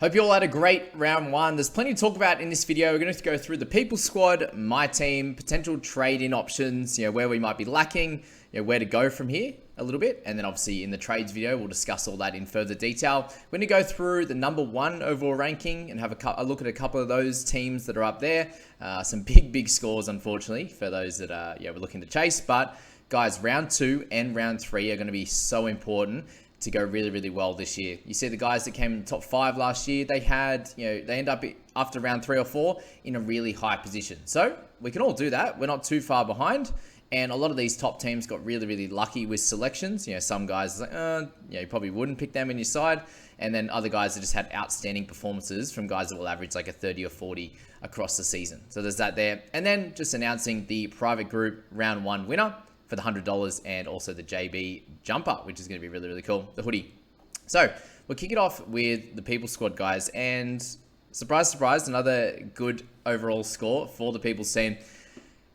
Hope you all had a great round one. There's plenty to talk about in this video. We're going to go through the people squad, my team, potential trade-in options, where we might be lacking, where to go from here a little bit. And then obviously in the trades video, we'll discuss all that in further detail. We're going to go through the number one overall ranking and have a look at a couple of those teams that are up there. Some big scores, unfortunately, for those that we're looking to chase. But guys, round two and round three are going to be so important to go really well this year. You see the guys that came in the top 5 last year, they had, they end up after round 3 or 4 in a really high position. So we can all do that. We're not too far behind. And a lot of these top teams got really lucky with selections. Some guys like, you probably wouldn't pick them in your side. And then other guys that just had outstanding performances from guys that will average like a 30 or 40 across the season. So there's that there. And then just announcing the private group round 1 winner for the $100 and also the JB jumper, which is going to be really cool, the hoodie. So we'll kick it off with the people squad, guys, and surprise, another good overall score for the people's team.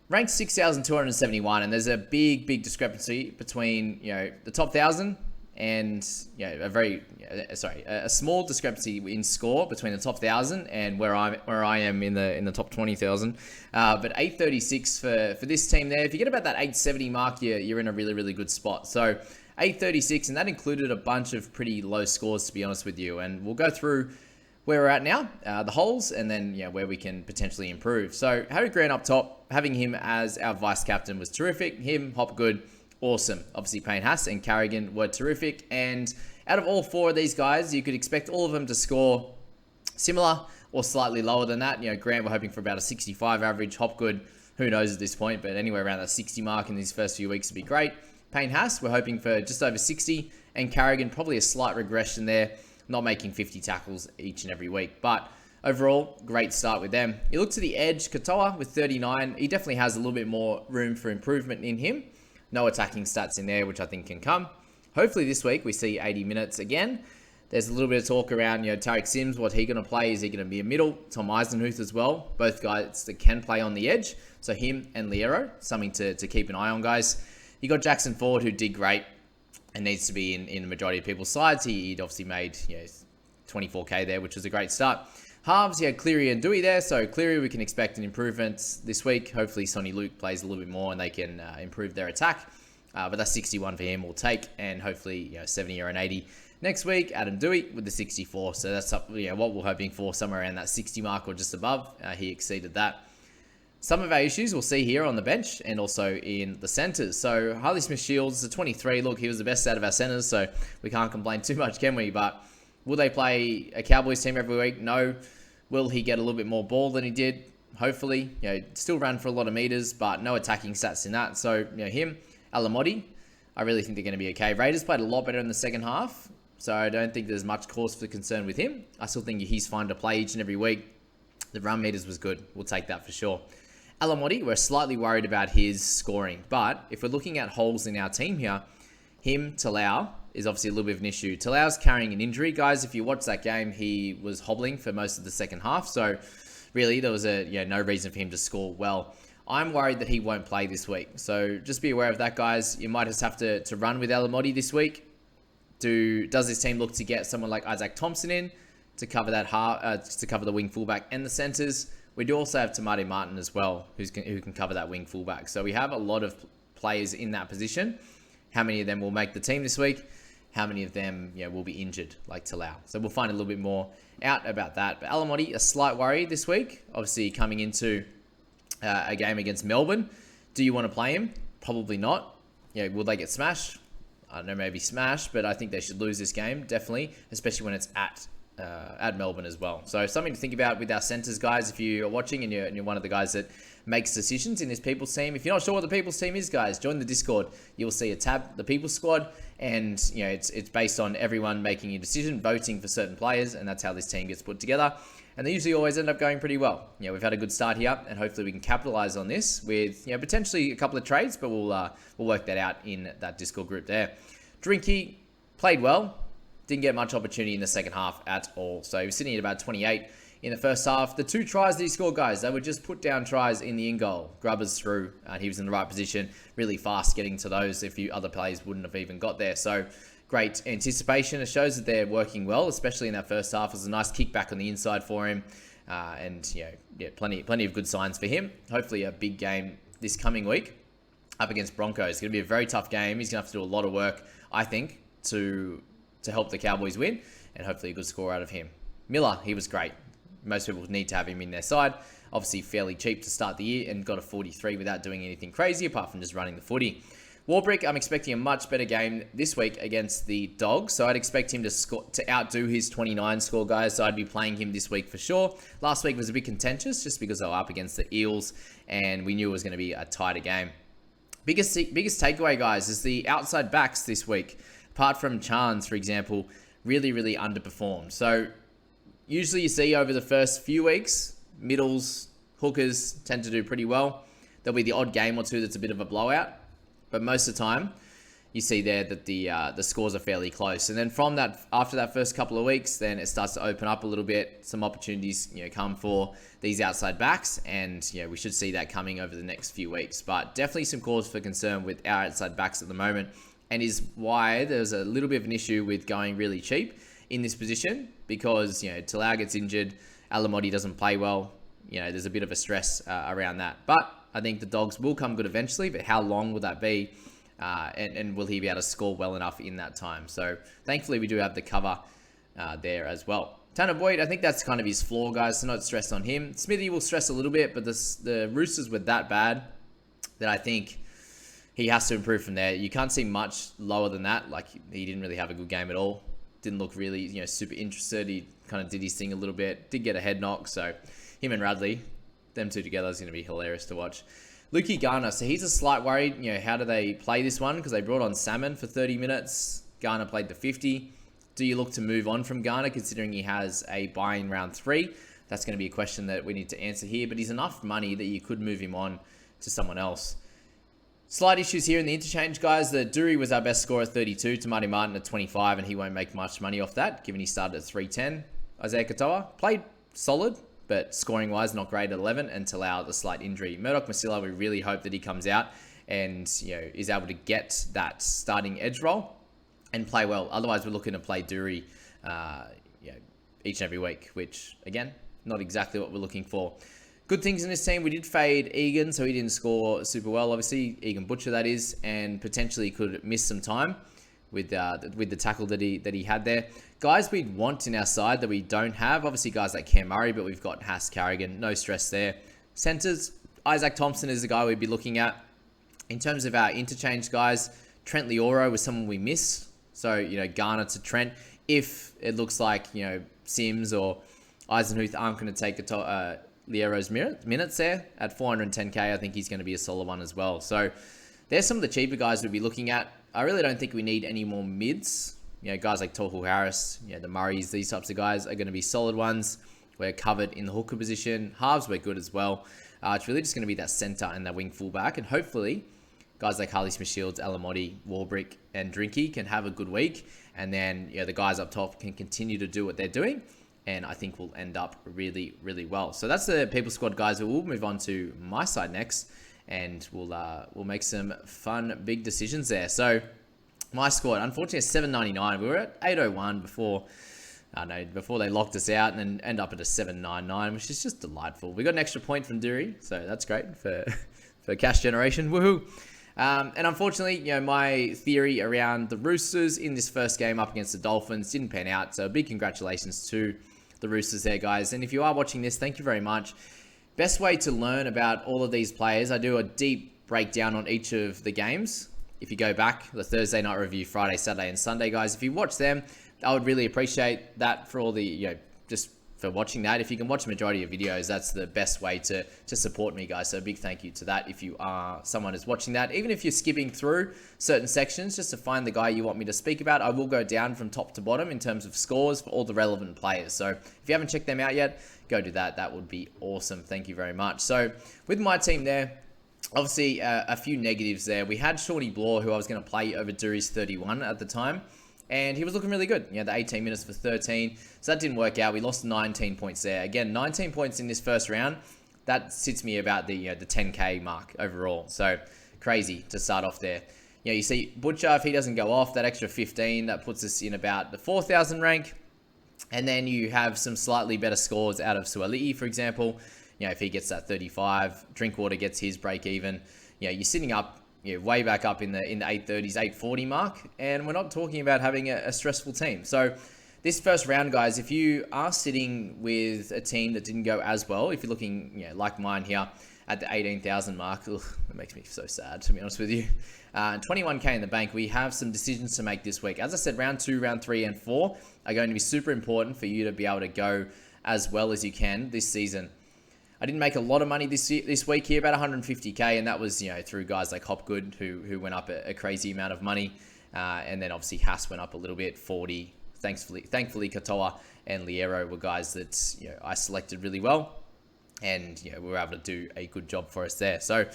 Ranked 6,271, and there's a big discrepancy between the top 1,000 and a small discrepancy in score between the top 1,000 and where I am in the top 20,000. But 836 for this team there. If you get about that 870 mark, you're in a really good spot. So 836, and that included a bunch of pretty low scores, to be honest with you. And we'll go through where we're at now, the holes, and then where we can potentially improve. So Harry Grant up top, having him as our vice captain was terrific. Him, Hopgood, awesome. Obviously, Payne Haas and Carrigan were terrific. And out of all 4 of these guys, you could expect all of them to score similar or slightly lower than that. Grant, we're hoping for about a 65 average. Hopgood, who knows at this point, but anywhere around that 60 mark in these first few weeks would be great. Payne Haas, we're hoping for just over 60. And Carrigan, probably a slight regression there, not making 50 tackles each and every week. But overall, great start with them. You look to the edge, Katoa with 39. He definitely has a little bit more room for improvement in him. No attacking stats in there, which I think can come. Hopefully this week we see 80 minutes again. There's a little bit of talk around, Tariq Sims, what he going to play. Is he going to be a middle? Tom Eisenhuth as well. Both guys that can play on the edge. So him and Liero, something to keep an eye on, guys. You got Jackson Ford, who did great and needs to be in the majority of people's sides. He'd obviously made 24k there, which was a great start. Halves, you had Cleary and Dewey there. So Cleary, we can expect an improvement this week. Hopefully Sonny Luke plays a little bit more and they can improve their attack. But that's 61 for him, we'll take. And hopefully 70 or an 80 next week. Adam Dewey with the 64. So that's what we're hoping for, somewhere around that 60 mark or just above. He exceeded that. Some of our issues we'll see here on the bench and also in the centres. So Harley Smith-Shields, the 23. Look, he was the best out of our centres, so we can't complain too much, can we? But will they play a Cowboys team every week? No. Will he get a little bit more ball than he did? Hopefully. Still ran for a lot of meters, but no attacking stats in that. So, him, Alamotti, I really think they're going to be okay. Raiders played a lot better in the second half, so I don't think there's much cause for concern with him. I still think he's fine to play each and every week. The run meters was good. We'll take that for sure. Alamotti, we're slightly worried about his scoring, but if we're looking at holes in our team here, him, Talau, is obviously a little bit of an issue. Talau's carrying an injury. Guys, if you watch that game, he was hobbling for most of the second half, so really there was no reason for him to score well. I'm worried that he won't play this week, so just be aware of that, guys. You might just have to run with Alamotti this week. Does this team look to get someone like Isaac Thompson in to cover that to cover the wing fullback and the centres? We do also have Tamati Martin as well, who can cover that wing fullback. So we have a lot of players in that position. How many of them will make the team this week? How many of them will be injured, like Talau? So we'll find a little bit more out about that. But Alamotti, a slight worry this week. Obviously coming into a game against Melbourne. Do you want to play him? Probably not. Will they get smashed? I don't know, maybe smashed, but I think they should lose this game, definitely, especially when it's at Melbourne as well. So something to think about with our centres, guys. If you're watching and you're one of the guys that makes decisions in this People's team, if you're not sure what the People's team is, guys, join the Discord. You'll see a tab, the People's Squad, and it's based on everyone making a decision, voting for certain players, and that's how this team gets put together. And they usually always end up going pretty well. We've had a good start here, and hopefully we can capitalize on this with potentially a couple of trades, but we'll work that out in that Discord group there. Drinky played well. Didn't get much opportunity in the second half at all. So he was sitting at about 28 in the first half. The 2 tries that he scored, guys, they were just put down tries in the in goal. Grubbers through, and he was in the right position, really fast getting to those. A few other players wouldn't have even got there. So great anticipation. It shows that they're working well, especially in that first half. It was a nice kick back on the inside for him. And plenty of good signs for him. Hopefully a big game this coming week up against Broncos. It's going to be a very tough game. He's going to have to do a lot of work, I think, to help the Cowboys win, and hopefully a good score out of him. Miller, he was great. Most people need to have him in their side. Obviously fairly cheap to start the year and got a 43 without doing anything crazy apart from just running the footy. Warbrick, I'm expecting a much better game this week against the Dogs, so I'd expect him to outdo his 29 score, guys, so I'd be playing him this week for sure. Last week was a bit contentious just because they were up against the Eels, and we knew it was going to be a tighter game. Biggest takeaway, guys, is the outside backs this week, apart from Chance, for example, really underperformed. So usually you see over the first few weeks, middles, hookers tend to do pretty well. There'll be the odd game or two that's a bit of a blowout. But most of the time, you see there that the scores are fairly close. And then from that, after that first couple of weeks, then it starts to open up a little bit. Some opportunities, come for these outside backs, and we should see that coming over the next few weeks. But definitely some cause for concern with our outside backs at the moment, and is why there's a little bit of an issue with going really cheap in this position, because Talau gets injured, Alamotti doesn't play well. There's a bit of a stress around that, but I think the Dogs will come good eventually, but how long will that be? And will he be able to score well enough in that time? So thankfully we do have the cover there as well. Tanner Boyd, I think that's kind of his flaw, guys, so not stress on him. Smithy will stress a little bit, but the Roosters were that bad that I think he has to improve from there. You can't see much lower than that. Like, he didn't really have a good game at all. Didn't look really, super interested. He kind of did his thing a little bit. Did get a head knock, so him and Radley, them two together is going to be hilarious to watch. Lukey Garner, so he's a slight worry. How do they play this one? Because they brought on Salmon for 30 minutes. Garner played the 50. Do you look to move on from Garner, considering he has a buy in round 3? That's going to be a question that we need to answer here. But he's enough money that you could move him on to someone else. Slight issues here in the interchange, guys. The Dury was our best scorer at 32, Tamati Martin at 25, and he won't make much money off that, given he started at 310. Isaiah Katoa played solid, but scoring-wise, not great at 11, and Talau the slight injury. Murdoch Masila, we really hope that he comes out and is able to get that starting edge role and play well. Otherwise, we're looking to play Dury each and every week, which, again, not exactly what we're looking for. Good things in this team, we did fade Egan, so he didn't score super well, obviously. Egan Butcher, that is, and potentially could miss some time with the tackle that he had there. Guys we'd want in our side that we don't have, obviously guys like Cam Murray, but we've got Haas Carrigan, no stress there. Centers, Isaac Thompson is the guy we'd be looking at. In terms of our interchange guys, Trent Lioro was someone we miss. So, Garner to Trent. If it looks like, Sims or Eisenhuth aren't going to take Lioro's minutes there at 410k, I think he's going to be a solid one as well. So there's some of the cheaper guys we'd be looking at. I really don't think we need any more mids. Guys like Tohu Harris, the Murrays, these types of guys are going to be solid ones. We're covered in the hooker position. Halves, we're good as well. It's really just going to be that centre and that wing fullback. And hopefully, guys like Harley Smith-Shields, Alamotti, Warbrick, and Drinky can have a good week. And then, the guys up top can continue to do what they're doing. And I think we'll end up really well. So that's the People Squad, guys. We'll move on to my side next. And we'll make some fun, big decisions there. So my squad, unfortunately, is 799. We were at 801 before they locked us out, and then end up at a 799, which is just delightful. We got an extra point from Dury, so that's great for cash generation. Woohoo! And unfortunately, my theory around the Roosters in this first game up against the Dolphins didn't pan out. So big congratulations to the Roosters there, guys. And if you are watching this, thank you very much. Best way to learn about all of these players, I do a deep breakdown on each of the games. If you go back, the Thursday night review, Friday, Saturday, and Sunday, guys, if you watch them, I would really appreciate that for all the, just for watching that. If you can watch the majority of videos, that's the best way to support me, guys. So a big thank you to that if you are someone who's watching that. Even if you're skipping through certain sections just to find the guy you want me to speak about, I will go down from top to bottom in terms of scores for all the relevant players. So if you haven't checked them out yet, go do that. That would be awesome. Thank you very much. So with my team there, obviously a few negatives there. We had Shawnee Bloor, who I was going to play over Dury's 31 at the time. And he was looking really good. The 18 minutes for 13. So that didn't work out. We lost 19 points there. Again, 19 points in this first round. That sits me about the 10k mark overall. So crazy to start off there. You see Butcher, if he doesn't go off, that extra 15, that puts us in about the 4,000 rank. And then you have some slightly better scores out of Suoli'i, for example. If he gets that 35, Drinkwater gets his break even. You're sitting up, way back up in the 830s, 840 mark. And we're not talking about having a stressful team. So this first round, guys, if you are sitting with a team that didn't go as well, if you're looking, like mine here at the 18,000 mark, it makes me so sad, to be honest with you. 21k in the bank, we have some decisions to make this week. As I said, round 2, round 3, and 4 are going to be super important for you to be able to go as well as you can this season. I didn't make a lot of money this week here, about 150k, and that was through guys like Hopgood who went up a crazy amount of money, and then obviously Haas went up a little bit, 40. Thankfully, Katoa and Liero were guys that I selected really well, and we were able to do a good job for us there. So,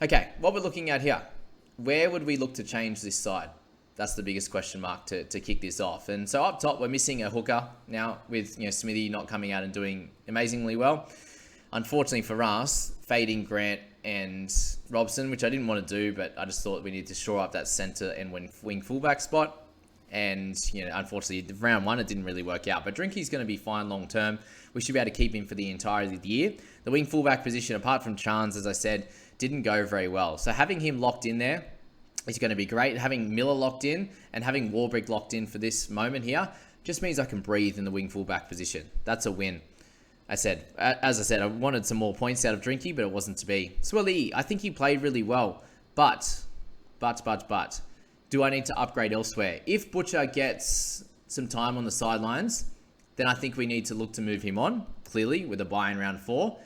okay, what we're looking at here, where would we look to change this side? That's the biggest question mark to kick this off. And so up top, we're missing a hooker now with Smithy not coming out and doing amazingly well. Unfortunately for us, fading Grant and Robson, which I didn't want to do, but I just thought we needed to shore up that center and wing fullback spot. And, unfortunately, round 1, it didn't really work out. But Drinky's going to be fine long term. We should be able to keep him for the entirety of the year. The wing fullback position, apart from Chance, as I said, didn't go very well. So having him locked in there is going to be great. Having Miller locked in and having Warbrick locked in for this moment here just means I can breathe in the wing fullback position. That's a win. As I said, I wanted some more points out of Drinky, but it wasn't to be. Suoli'i, I think he played really well. But, do I need to upgrade elsewhere? If Butcher gets some time on the sidelines, then I think we need to look to move him on, clearly, with a buy in round 4.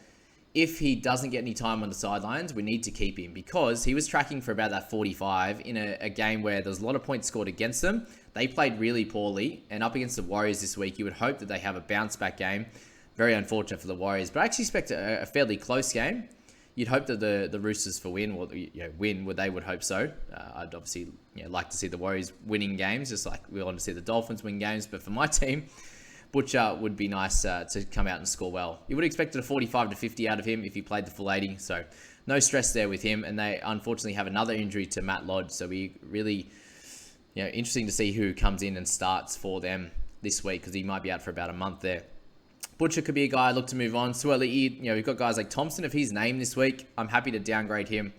If he doesn't get any time on the sidelines, we need to keep him because he was tracking for about that 45 in a game where there's a lot of points scored against them. They played really poorly, and up against the Warriors this week, you would hope that they have a bounce-back game. Very unfortunate for the Warriors, but I actually expect a fairly close game. You'd hope that the Roosters win, they would hope so. I'd obviously like to see the Warriors winning games, just like we want to see the Dolphins win games. But for my team, Butcher would be nice to come out and score well. You would have expected a 45 to 50 out of him if he played the full 80, so no stress there with him. And they unfortunately have another injury to Matt Lodge, so we really, interesting to see who comes in and starts for them this week because he might be out for about a month there. Butcher could be a guy I look to move on. Suoli'i, we've got guys like Thompson. If he's named this week, I'm happy to downgrade him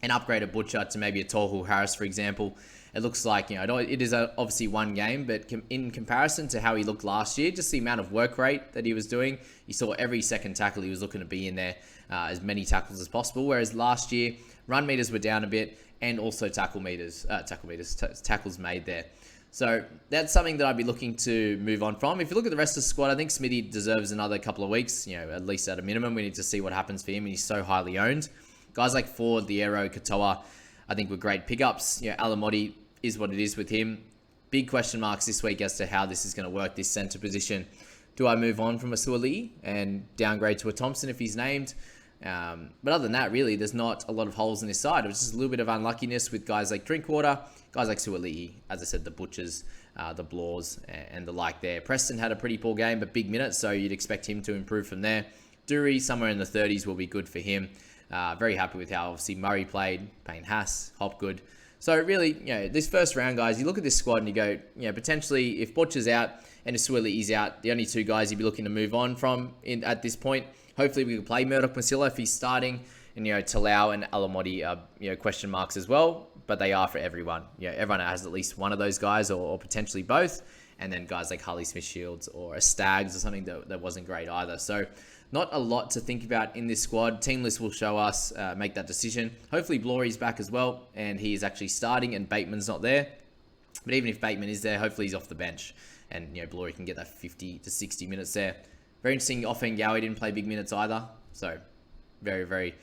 and upgrade a Butcher to maybe a Tohu Harris, for example. It looks like, it is obviously one game, but in comparison to how he looked last year, just the amount of work rate that he was doing, you saw every second tackle he was looking to be in there, as many tackles as possible. Whereas last year, run meters were down a bit and also tackles made there. So that's something that I'd be looking to move on from. If you look at the rest of the squad, I think Smithy deserves another couple of weeks, at least at a minimum. We need to see what happens for him, and he's so highly owned. Guys like Ford, Liero, Katoa, I think were great pickups. Alamotti is what it is with him. Big question marks this week as to how this is going to work, this center position. Do I move on from a Suoli'i and downgrade to a Thompson if he's named? But other than that, really, there's not a lot of holes in this side. It was just a little bit of unluckiness with guys like Drinkwater, guys like Suoli'i, as I said, the Butchers, the Blaws, and the like there. Preston had a pretty poor game, but big minutes, so you'd expect him to improve from there. Dury, somewhere in the 30s will be good for him. Very happy with how, obviously, Murray played, Payne Haas, Hopgood. So really, this first round, guys, you look at this squad and you go, potentially if Butcher's out and if Suoli'i's out, the only two guys you'd be looking to move on from at this point. Hopefully we can play Murdoch Masila if he's starting, and Talau and Alamotti are question marks as well, but they are for everyone. Everyone has at least one of those guys or potentially both, and then guys like Harley Smith Shields or a Stags or something that wasn't great either. So not a lot to think about in this squad. Team list will show us, make that decision. Hopefully Blorey's back as well, and he is actually starting, and Bateman's not there. But even if Bateman is there, hopefully he's off the bench, and Blorey can get that 50 to 60 minutes there. Very interesting. Offhand Gowie didn't play big minutes either, so very, very,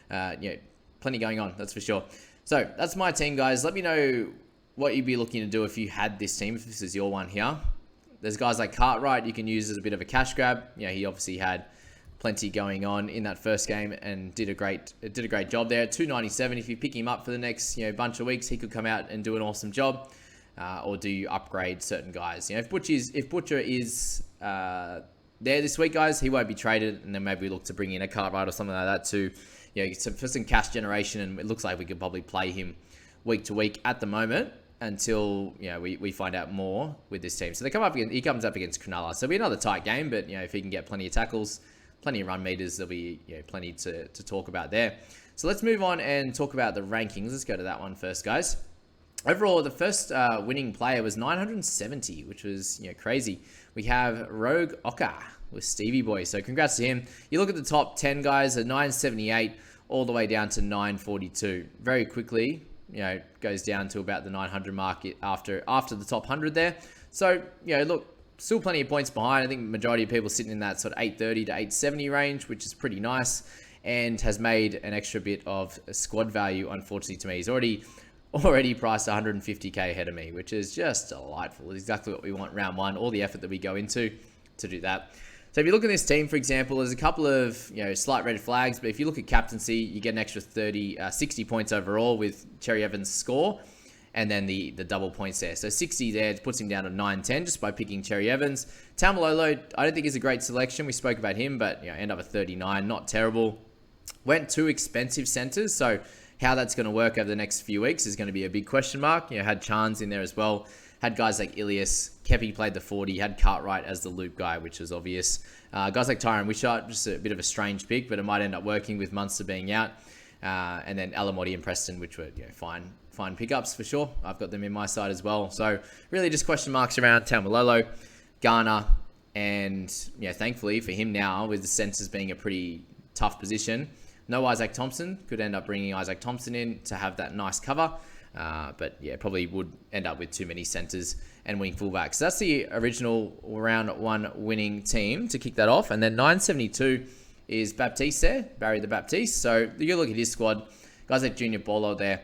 plenty going on. That's for sure. So that's my team, guys. Let me know what you'd be looking to do if you had this team, if this is your one here. There's guys like Cartwright you can use as a bit of a cash grab. He obviously had plenty going on in that first game and did a great job there. At 297, if you pick him up for the next bunch of weeks, he could come out and do an awesome job. Or do you upgrade certain guys? If Butcher is there this week, guys, he won't be traded, and then maybe we look to bring in a Cartwright or something like that to, for some cash generation, and it looks like we could probably play him week to week at the moment until, you know, we find out more with this team. So he comes up against Cronulla. So it'll be another tight game, but, you know, if he can get plenty of tackles, plenty of run meters, there'll be, you know, plenty to talk about there. So let's move on and talk about the rankings. Let's go to that one first, guys. Overall, the first winning player was 970, which was, you know, crazy. We have Rogue Oka with Stevie Boy. So congrats to him. You look at the top 10 guys at 978 all the way down to 942. Very quickly, you know, goes down to about the 900 mark after the top 100 there. So, you know, look, still plenty of points behind. I think the majority of people sitting in that sort of 830 to 870 range, which is pretty nice, and has made an extra bit of squad value, unfortunately, to me. He's already priced 150k ahead of me, which is just delightful. It's exactly what we want round one, all the effort that we go into to do that. So if you look at this team, for example, there's a couple of, you know, slight red flags, but if you look at captaincy, you get an extra 60 points overall with Cherry Evans' score, and then the double points there. So 60 there puts him down to 910 just by picking Cherry Evans. Taumalolo, I don't think is a great selection. We spoke about him, but, you know, end up at 39, not terrible. Went two expensive centers, so how that's going to work over the next few weeks is going to be a big question mark. You know, had Chance in there as well. Had guys like Ilias. Kepi played the 40. Had Cartwright as the loop guy, which was obvious. Guys like Tyron Wishart, just a bit of a strange pick, but it might end up working with Munster being out. And then Alamotti and Preston, which were, you know, fine pickups for sure. I've got them in my side as well. So really just question marks around Taumalolo, Garner, and, you know, thankfully for him now, with the centres being a pretty tough position, no Isaac Thompson. Could end up bringing Isaac Thompson in to have that nice cover. But yeah, probably would end up with too many centers and wing fullbacks. So that's the original round one winning team to kick that off. And then 972 is Baptiste there, Barry the Baptiste. So you look at his squad, guys like Junior Bolo there,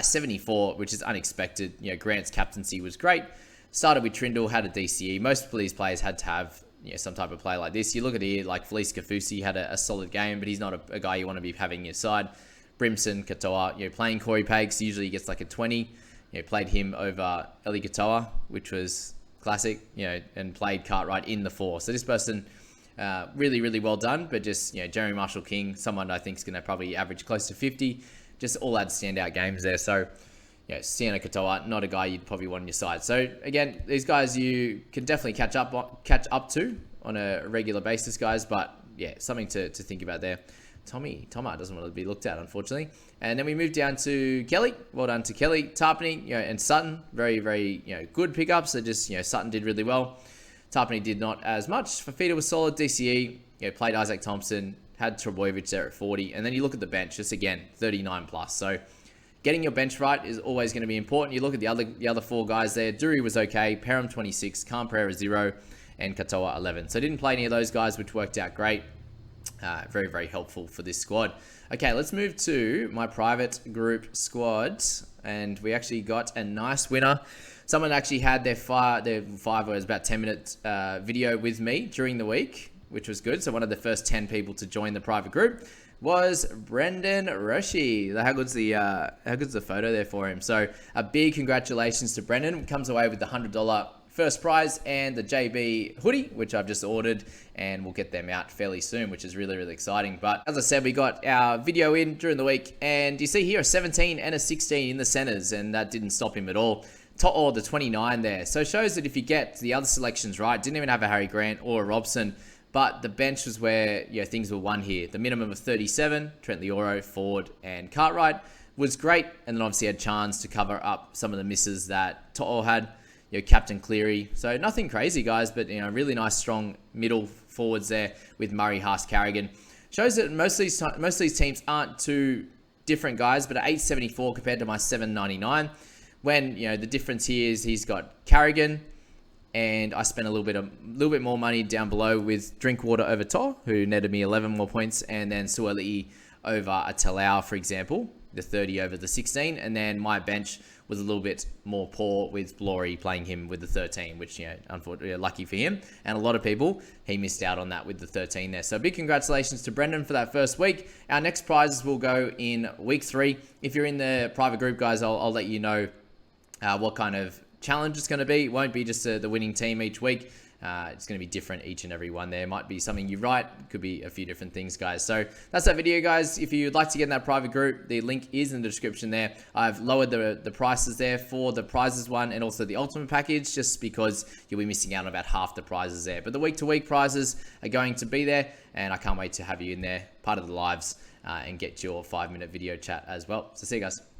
74, which is unexpected. You know, Grant's captaincy was great. Started with Trindle, had a DCE. Most of these players had to have, you know, some type of play like this. You look at here, like Felice Kafusi had a solid game, but he's not a guy you want to be having in your side. Brimson, Katoa, you know, playing Corey Pags, usually he gets like a 20. You know, played him over Eli Katoa, which was classic, you know, and played Cartwright in the 4. So this person, really, really well done, but just, you know, Jeremy Marshall King, someone I think is going to probably average close to 50. Just all had standout games there. So, you know, Sienna Katoa, not a guy you'd probably want on your side. So again, these guys you can definitely catch up to on a regular basis, guys. But yeah, something to think about there. Toma doesn't want to be looked at, unfortunately. And then we move down to Kelly. Well done to Kelly. Tarpany, you know, and Sutton, very, very, you know, good pickups. So just, you know, Sutton did really well. Tarpany did not as much. Fafita was solid. DCE, you know, played Isaac Thompson, had Trebojevic there at 40. And then you look at the bench, just again, 39 plus. So getting your bench right is always going to be important. You look at the other 4 guys there. Dury was okay. Perham 26, Khan Pereira 0, and Katoa 11. So didn't play any of those guys, which worked out great. Very, very helpful for this squad. Okay, let's move to my private group squad. And we actually got a nice winner. Someone actually had their 5 was about 10-minute video with me during the week, which was good. So one of the first 10 people to join the private group was Brendan Roshi. How good's the photo there for him? So a big congratulations to Brendan. Comes away with the $100 first prize and the JB hoodie, which I've just ordered, and we'll get them out fairly soon, which is really, really exciting. But as I said, we got our video in during the week, and you see here a 17 and a 16 in the centers, and that didn't stop him at all. Or the 29 there. So it shows that if you get the other selections right, didn't even have a Harry Grant or a Robson, but the bench was where, you know, things were won here. The minimum of 37, Trent Lioro, Ford, and Cartwright was great, and then obviously had Chance to cover up some of the misses that To'o had. You know, Captain Cleary. So nothing crazy, guys, but, you know, really nice, strong middle forwards there with Murray, Haas, Carrigan. Shows that most of these teams aren't too different, guys, but at 874 compared to my 799. When, you know, the difference here is he's got Carrigan, and I spent a little bit more money down below with Drinkwater over To, who netted me 11 more points, and then Suoli'i over a Talau, for example, the 30 over the 16, and then my bench was a little bit more poor with Blory playing him with the 13, which, you know, unfortunately, lucky for him. And a lot of people, he missed out on that with the 13 there. So big congratulations to Brendan for that first week. Our next prizes will go in week 3. If you're in the private group, guys, I'll let you know what kind of challenge it's going to be. It won't be just the winning team each week. It's going to be different each and every one. There might be something you write, could be a few different things, guys. So that's that video, guys. If you'd like to get in that private group, the link is in the description there. I've lowered the prices there for the prizes one and also the ultimate package, just because you'll be missing out on about half the prizes there. But the week-to-week prizes are going to be there, and I can't wait to have you in there, part of the lives, and get your 5-minute video chat as well. So see you guys.